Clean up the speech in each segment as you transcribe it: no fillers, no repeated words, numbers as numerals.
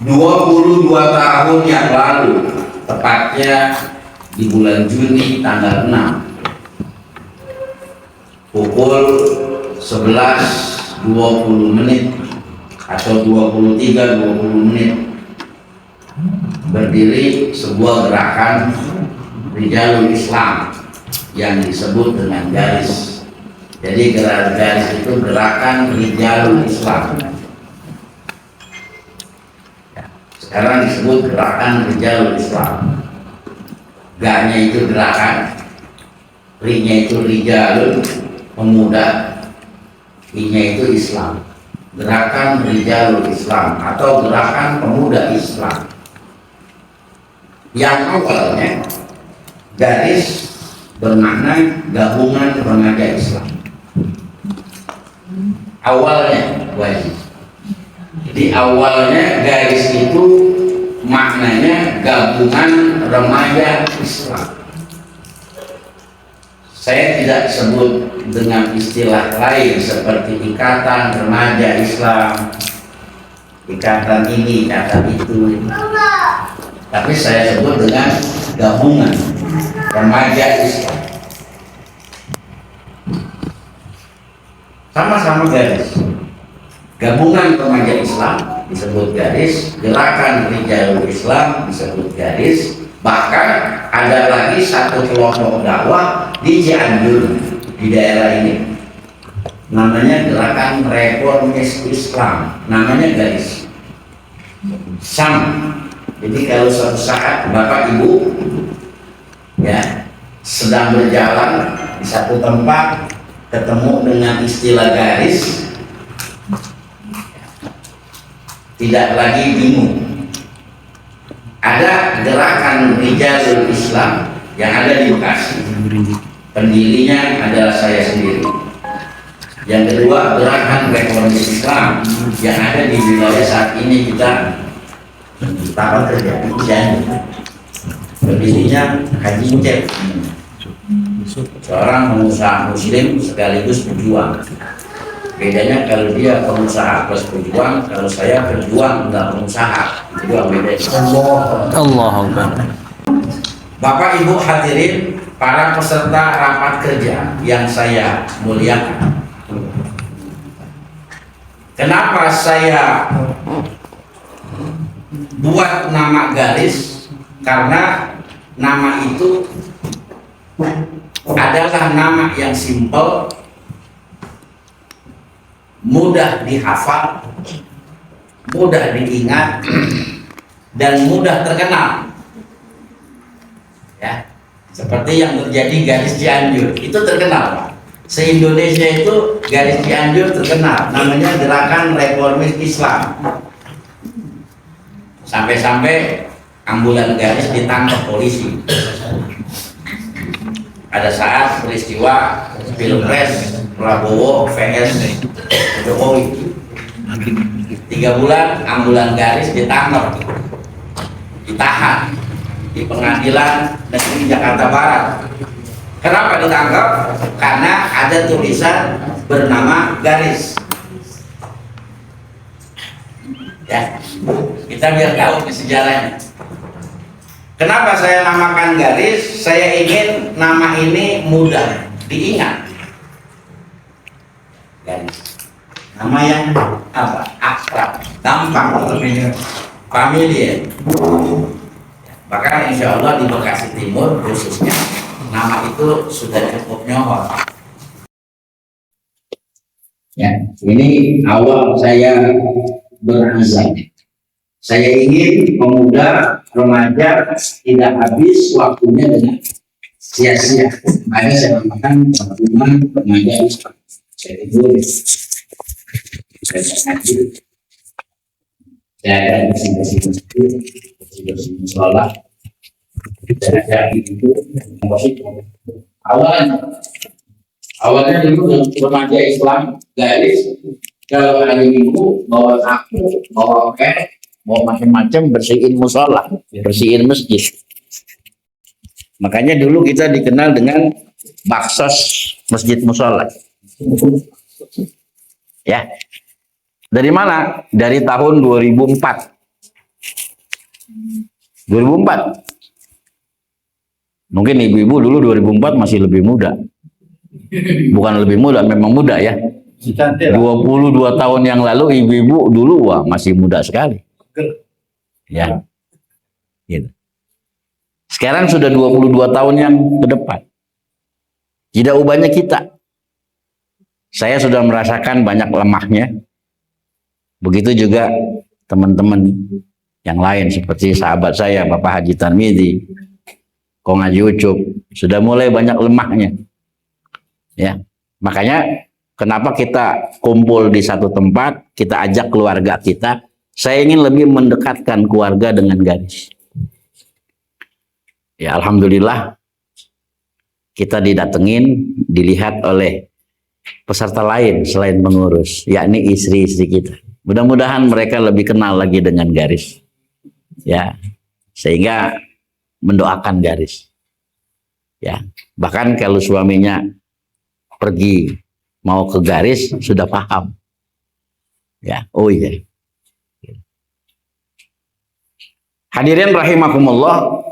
22 tahun yang lalu, tepatnya di bulan Juni tanggal 6 pukul 11.20 menit atau 23.20 menit berdiri sebuah gerakan Rijalul Islam yang disebut dengan garis. Jadi garis itu gerakan Rijalul Islam. Sekarang disebut gerakan Rijalul Islam. G-nya itu gerakan, R-nya itu Rijalul, pemuda, I-nya itu Islam. Gerakan Rijalul Islam atau gerakan pemuda Islam. Yang awalnya garis bermakna gabungan remaja Islam. Awalnya wajib. Jadi awalnya garis itu maknanya gabungan remaja Islam. Saya tidak sebut dengan istilah lain seperti ikatan remaja Islam, ikatan ini, ikatan itu. Tapi saya sebut dengan gabungan remaja Islam. Sama-sama garis. Gabungan remaja Islam disebut garis, gerakan Rijalul Islam disebut garis. Bahkan ada lagi satu kelompok dakwah di Cianjur, di daerah ini, namanya gerakan Reformis Islam, namanya garis. Sama. Jadi kalau suatu saat Bapak Ibu ya sedang berjalan di satu tempat ketemu dengan istilah garis, tidak lagi bingung. Ada gerakan Rijalul Islam yang ada di Bekasi. Pendirinya adalah saya sendiri. Yang kedua, gerakan Reformis Islam yang ada di wilayah saat ini kita tahu kerja Cianjur. Pendirinya Haji Ucep, seorang pengusaha Muslim sekaligus pejuang. Bedanya kalau dia pengusaha plus pejuang, kalau saya pejuang enggak pengusaha, itu dua bedanya. Allah. Bapak Ibu hadirin, para peserta rapat kerja yang saya muliakan. Kenapa saya buat nama garis? Karena nama itu adalah nama yang simpel, mudah dihafal, mudah diingat, dan mudah terkenal. Ya, seperti yang terjadi garis Cianjur, itu terkenal, Pak. Se-Indonesia itu garis Cianjur terkenal, namanya gerakan Reformis Islam. Sampai-sampai ambulan garis ditangkap polisi. Ada saat peristiwa Pilpres Prabowo vs Jokowi, 3 bulan ambulan garis ditangkap, ditahan di pengadilan negeri Jakarta Barat. Kenapa ditangkap? Karena ada tulisan bernama garis. Ya, kita biar tahu sejarahnya. Kenapa saya namakan garis? Saya ingin nama ini mudah diingat. Garis. Nama yang apa? Akrab, gampang, familiar. Bahkan insya Allah di Bekasi Timur khususnya nama itu sudah cukup nyohor. Ya, ini awal saya berazam. Saya ingin pemuda remaja tidak habis waktunya dengan sia-sia. Makanya saya namakan teman-teman remaja Islam. Saya tidur, saya ngaji, saya akan bersih-bersih sholat, saya ada itu positif. Awalnya dulu remaja Islam garis, kalau hari Minggu bawa sapu, bawa mau macam-macam, bersihin musola, bersihin masjid. Makanya dulu kita dikenal dengan baksos masjid musola. Ya, dari mana? Dari tahun 2004. 2004. Mungkin ibu-ibu dulu 2004 masih lebih muda. Bukan lebih muda, memang muda ya. 22 tahun yang lalu ibu-ibu dulu wah masih muda sekali. Ya. Gitu. Sekarang sudah 22 tahun yang ke depan. Tidak ubahnya kita. Saya sudah merasakan banyak lemahnya. Begitu juga teman-teman yang lain seperti sahabat saya Bapak Haji Tarmidi, Kong Haji Ucup, sudah mulai banyak lemahnya. Ya. Makanya kenapa kita kumpul di satu tempat, kita ajak keluarga kita. Saya ingin lebih mendekatkan keluarga dengan garis. Ya alhamdulillah kita didatengin, dilihat oleh peserta lain selain pengurus, yakni istri-istri kita. Mudah-mudahan mereka lebih kenal lagi dengan garis. Ya, sehingga mendoakan garis. Ya, bahkan kalau suaminya pergi mau ke garis sudah paham. Ya, oh iya. Hadirin rahimakumullah.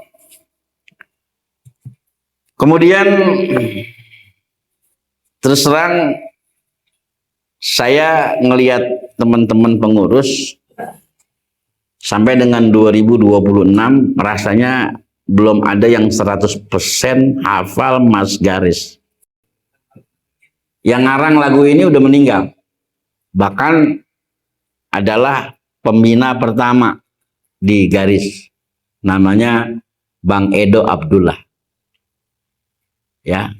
Kemudian terus terang saya ngelihat teman-teman pengurus sampai dengan 2026 rasanya belum ada yang 100% hafal Mas Garis. Yang ngarang lagu ini udah meninggal. Bahkan adalah pembina pertama di Garis. Namanya Bang Edo Abdullah. Ya.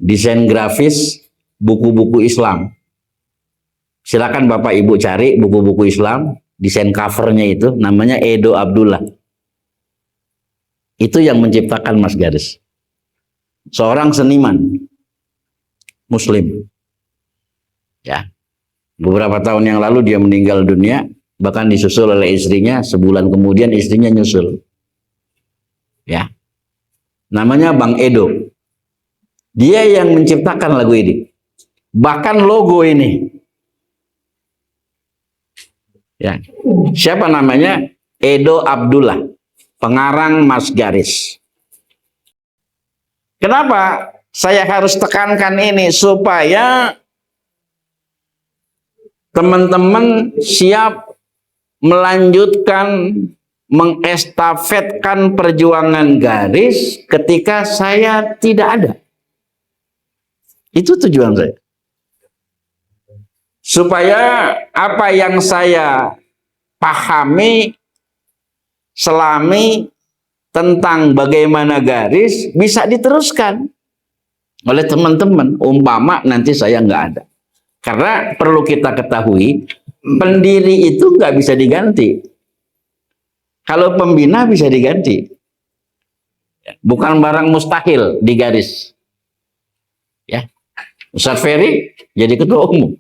Desain grafis buku-buku Islam. Silakan Bapak Ibu cari buku-buku Islam, desain covernya itu namanya Edo Abdullah. Itu yang menciptakan Mas Garis. Seorang seniman Muslim. Ya. Beberapa tahun yang lalu dia meninggal dunia, bahkan disusul oleh istrinya, sebulan kemudian istrinya nyusul. Ya. Namanya Bang Edo. Dia yang menciptakan lagu ini. Bahkan logo ini. Ya. Siapa namanya? Edo Abdullah, pengarang Mas Garis. Kenapa saya harus tekankan ini? Supaya teman-teman siap melanjutkan, mengestafetkan perjuangan Garis ketika saya tidak ada. Itu tujuan saya. Supaya apa yang saya pahami, selami tentang bagaimana Garis bisa diteruskan oleh teman-teman. Umpama nanti saya nggak ada. Karena perlu kita ketahui, pendiri itu nggak bisa diganti. Kalau pembina bisa diganti. Bukan barang mustahil di Garis. Ya. Ustadz Ferry jadi ketua umum.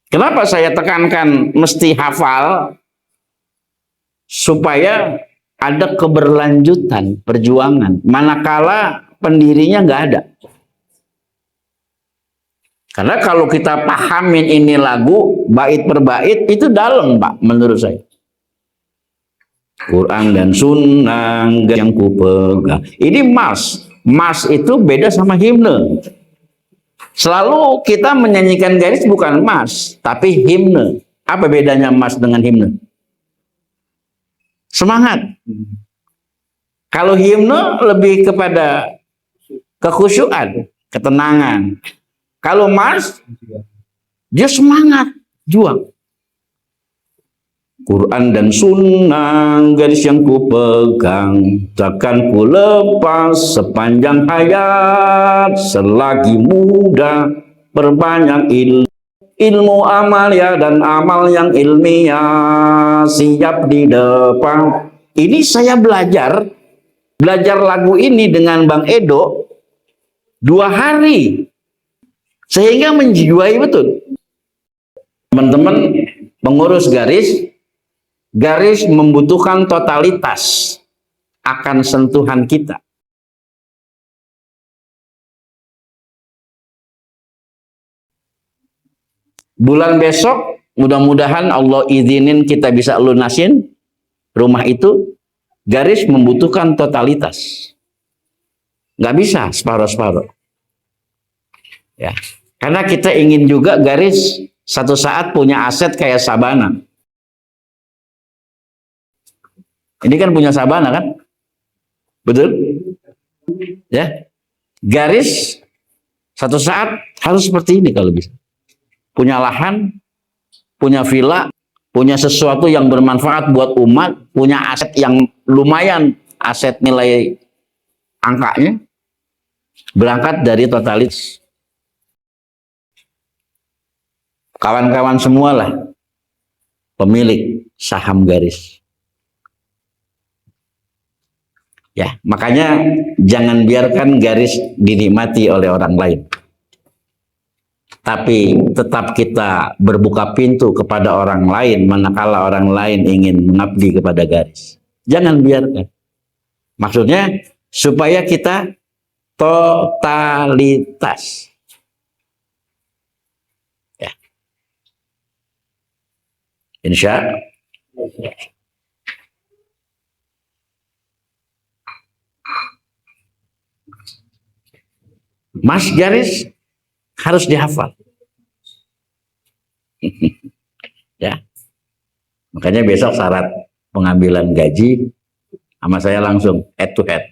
Kenapa saya tekankan mesti hafal? Supaya ada keberlanjutan perjuangan. Manakala pendirinya nggak ada. Karena kalau kita pahamin ini lagu, bait per bait, itu dalam Pak menurut saya. Quran dan Sunnah yang ku pegang. Ini mas. Mas itu beda sama himne. Selalu kita menyanyikan Garis bukan mas, tapi himne. Apa bedanya mas dengan himne? Semangat. Kalau himne lebih kepada kekhusyuan, ketenangan. Kalau mas, dia semangat, juang. Quran dan Sunnah garis yang ku pegang, takkan ku lepas sepanjang hayat. Selagi muda perbanyak ilmu amalia dan amal yang ilmiah, siap di depan. Ini saya belajar lagu ini dengan Bang Edo 2 hari, sehingga menjiwai betul. Teman-teman pengurus Garis membutuhkan totalitas akan sentuhan kita. Bulan besok mudah-mudahan Allah izinin kita bisa lunasin rumah itu. Garis membutuhkan totalitas. Nggak bisa separuh-separuh. Ya. Karena kita ingin juga garis satu saat punya aset kayak Sabana. Ini kan punya Sabana kan? Betul? Ya. Garis satu saat harus seperti ini kalau bisa. Punya lahan, punya villa, punya sesuatu yang bermanfaat buat umat, punya aset yang lumayan, aset nilai angkanya, berangkat dari totalis. Kawan-kawan semualah pemilik saham garis. Ya, makanya jangan biarkan garis dinikmati oleh orang lain. Tapi tetap kita berbuka pintu kepada orang lain manakala orang lain ingin mengabdi kepada garis. Jangan biarkan. Maksudnya supaya kita totalitas. Ya. Insya Mas garis harus dihafal. Ya. Makanya besok syarat pengambilan gaji sama saya langsung head to head.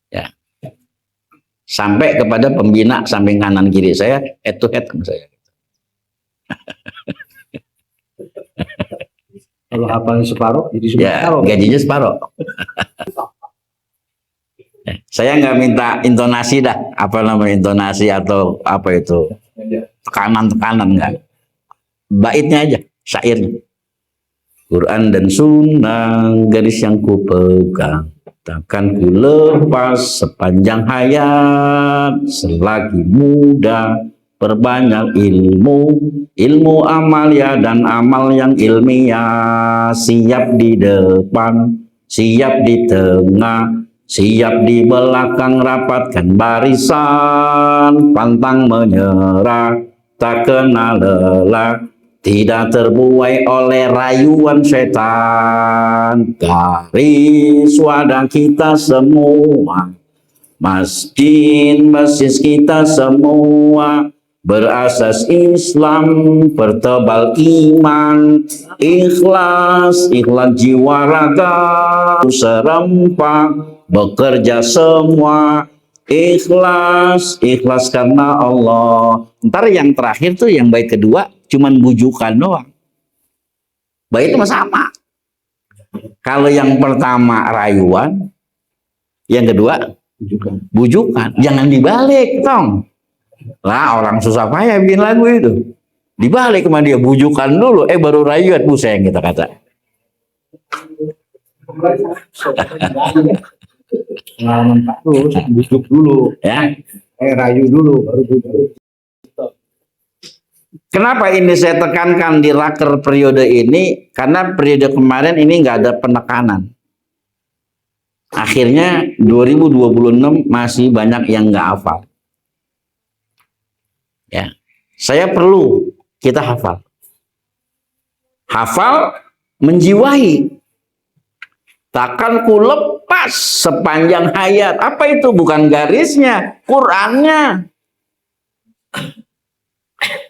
Ya. Sampai kepada pembina samping kanan kiri saya head to head sama saya. Kalau hafalnya separuh, jadi ya, gajinya separuh. Saya nggak minta intonasi dah, apa namanya intonasi atau apa itu tekanan-tekanan nggak. Baitnya aja, syairnya. Quran dan Sunnah garis yang ku pegang, takkan ku lepas sepanjang hayat. Selagi muda perbanyak ilmu amalia dan amal yang ilmiah. Siap di depan, siap di tengah, siap di belakang, rapatkan barisan, pantang menyerah, tak kenal lelah, tidak terbuai oleh rayuan setan. Garis wadah kita semua, masjid kita semua, berasas Islam, bertebal iman, ikhlas jiwa raga, serempak, bekerja semua, ikhlas karena Allah. Ntar yang terakhir tuh yang bait kedua cuman bujukan doang. Bait itu sama. Kalau yang pertama rayuan, yang kedua bujukan. Jangan dibalik, Tong. Lah orang susah payah bikin lagu itu. Dibalik sama dia, bujukan dulu, baru rayuan. Sayang kita kata. Pengalaman terus, bujuk dulu, ya. Rayu dulu, baru bujuk. Kenapa ini saya tekankan di raker periode ini? Karena periode kemarin ini nggak ada penekanan. Akhirnya 2026 masih banyak yang nggak hafal. Ya, saya perlu kita hafal. Hafal menjiwai. Takkan ku lepas sepanjang hayat. Apa itu? Bukan garisnya, Qurannya.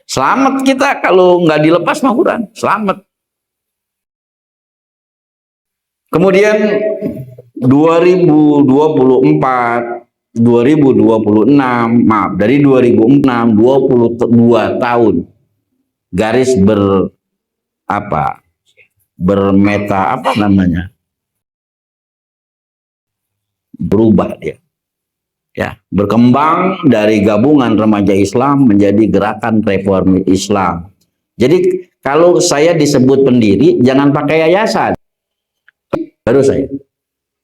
Selamat kita kalau nggak dilepas mah Quran. Selamat. Kemudian 2024, 2026, maaf, dari 2006, 22 tahun. Garis bermeta apa namanya? Berubah dia. Ya, berkembang dari gabungan remaja Islam menjadi gerakan reformi Islam. Jadi kalau saya disebut pendiri jangan pakai yayasan. Baru saya.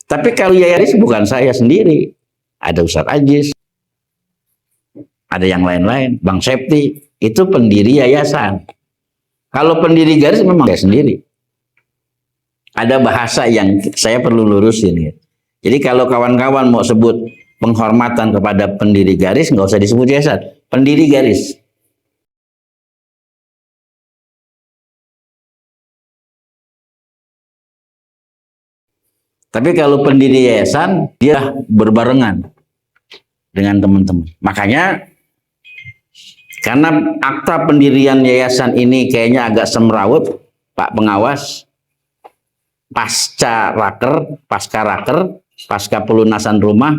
Tapi kalau yayasan bukan saya sendiri. Ada Ustadz Ajis. Ada yang lain-lain, Bang Septi, itu pendiri yayasan. Kalau pendiri garis memang saya sendiri. Ada bahasa yang saya perlu lurusin ya. Jadi kalau kawan-kawan mau sebut penghormatan kepada pendiri garis, nggak usah disebut yayasan, pendiri garis. Tapi kalau pendiri yayasan, dia berbarengan dengan teman-teman. Makanya, karena akta pendirian yayasan ini kayaknya agak semrawut, Pak Pengawas, pasca raker, pasca pelunasan rumah,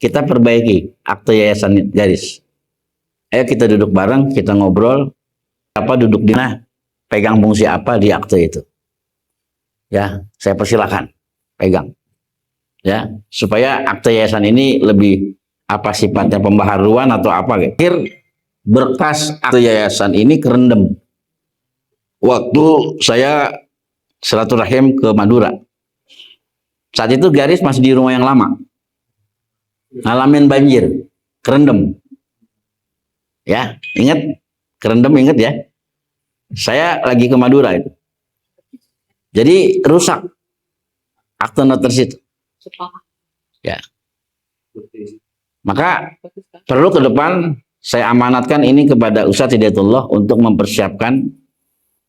kita perbaiki akte yayasan Garis. Ayo kita duduk bareng, kita ngobrol, apa duduk di mana, pegang fungsi apa di akte itu. Ya, saya persilakan pegang. Ya, supaya akte yayasan ini lebih apa sifatnya pembaharuan atau apa gitu. Berkas akte yayasan ini kerendam. Waktu saya silaturahim ke Madura. Saat itu Garis masih di rumah yang lama. Ngalamin banjir, kerendam. Ya, ingat kerendam, ingat ya. Saya lagi ke Madura itu. Jadi rusak akte notaris itu. Ya. Maka perlu ke depan saya amanatkan ini kepada Ustadz Hidayatullah untuk mempersiapkan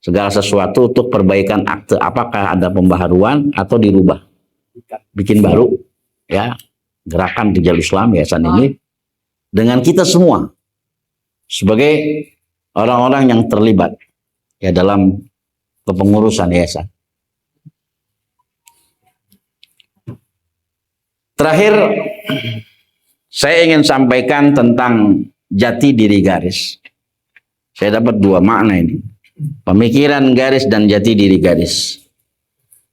segala sesuatu untuk perbaikan akte. Apakah ada pembaharuan atau dirubah, bikin baru, ya. Gerakan Rijal Islam yayasan ini dengan kita semua sebagai orang-orang yang terlibat ya dalam kepengurusan yayasan. Terakhir, saya ingin sampaikan tentang jati diri Garis. Saya dapat dua makna ini. Pemikiran Garis dan jati diri Garis.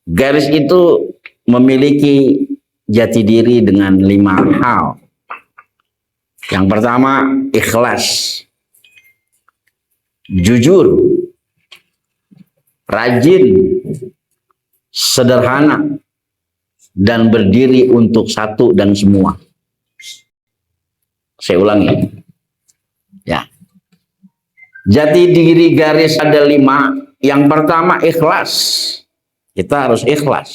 Garis itu memiliki jati diri dengan 5 hal. Yang pertama, ikhlas. Jujur. Rajin. Sederhana. Dan berdiri untuk satu dan semua. Saya ulangi. Ya. Jati diri Garis ada 5. Yang pertama ikhlas. Kita harus ikhlas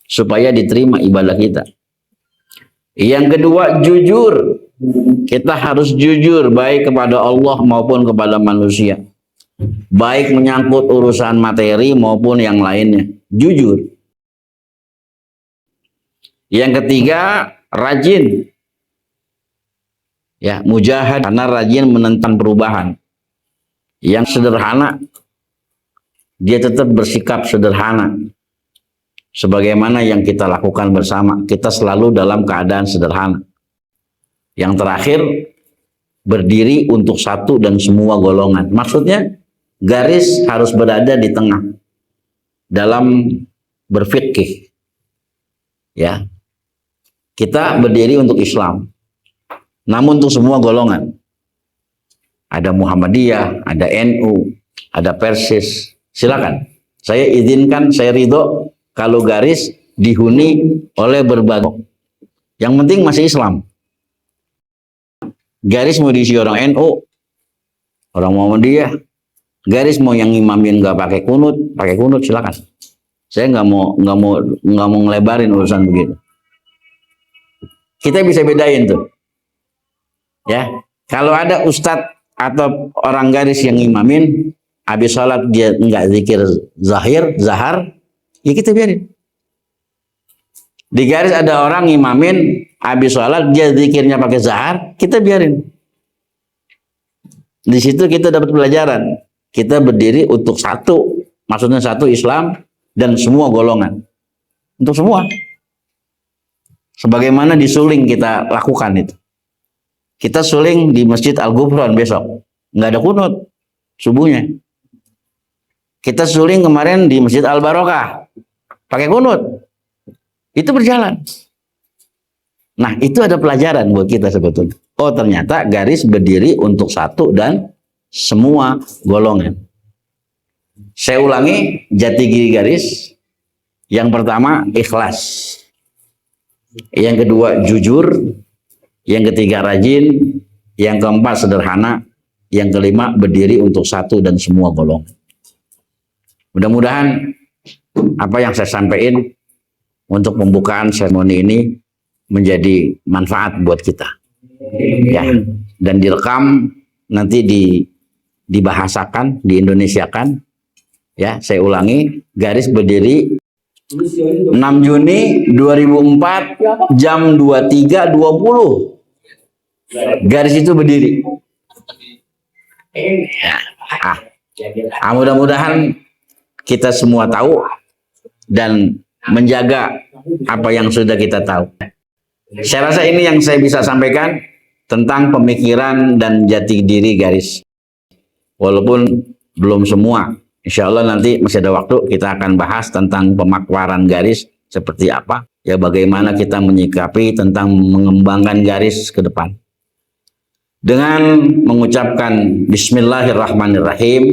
supaya diterima ibadah kita. Yang kedua jujur. Kita harus jujur baik kepada Allah maupun kepada manusia. Baik menyangkut urusan materi maupun yang lainnya. Jujur. Yang ketiga, rajin. Ya, mujahad karena rajin menentang perubahan. Yang sederhana, dia tetap bersikap sederhana. Sebagaimana yang kita lakukan bersama, kita selalu dalam keadaan sederhana. Yang terakhir, berdiri untuk satu dan semua golongan. Maksudnya, Garis harus berada di tengah dalam berfikih. Ya. Kita berdiri untuk Islam, namun untuk semua golongan. Ada Muhammadiyah, ada NU, ada Persis. Silakan. Saya izinkan, saya ridho kalau Garis dihuni oleh berbagai. Yang penting masih Islam. Garis mau diisi orang NU, orang Muhammadiyah. Garis mau yang imamin nggak pakai kunut silakan. Saya nggak mau ngelebarin urusan begitu. Kita bisa bedain tuh. Ya, kalau ada ustadz atau orang Garis yang imamin, habis sholat dia nggak zikir zahar, ya kita biarin. Di Garis ada orang imamin, habis sholat dia zikirnya pakai zahar, kita biarin. Di situ kita dapat pelajaran. Kita berdiri untuk satu, maksudnya satu Islam dan semua golongan. Untuk semua. Sebagaimana di Suling kita lakukan itu. Kita suling di Masjid Al-Ghufran besok. Nggak ada kunut subuhnya. Kita suling kemarin di Masjid Al-Barokah. Pakai kunut. Itu berjalan. Nah, itu ada pelajaran buat kita sebetulnya. Oh, ternyata Garis berdiri untuk satu dan semua golongan. Saya ulangi, jati diri Garis. Yang pertama, ikhlas. Yang kedua, jujur. Yang ketiga, rajin. Yang keempat, sederhana. Yang kelima, berdiri untuk satu dan semua golongan. Mudah-mudahan apa yang saya sampaikan untuk pembukaan seremoni ini menjadi manfaat buat kita. Ya, dan direkam nanti dibahasakan, diindonesiakan. Ya, saya ulangi, Garis berdiri 6 Juni 2004 jam 23.20 garis itu berdiri. Mudah-mudahan kita semua tahu dan menjaga apa yang sudah kita tahu. Saya rasa ini yang saya bisa sampaikan tentang pemikiran dan jati diri garis. Walaupun belum semua, insya Allah nanti masih ada waktu kita akan bahas tentang pemakwaran garis seperti apa, ya bagaimana kita menyikapi tentang mengembangkan garis ke depan. Dengan mengucapkan Bismillahirrahmanirrahim,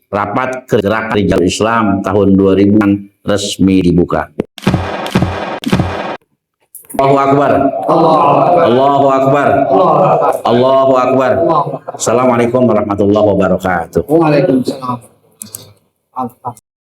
rapat Gerakan Rijal Islam tahun 2000 resmi dibuka. Allahu Akbar. Allahu Akbar. Allahu Akbar. Assalamualaikum warahmatullahi wabarakatuh. Waalaikumsalam.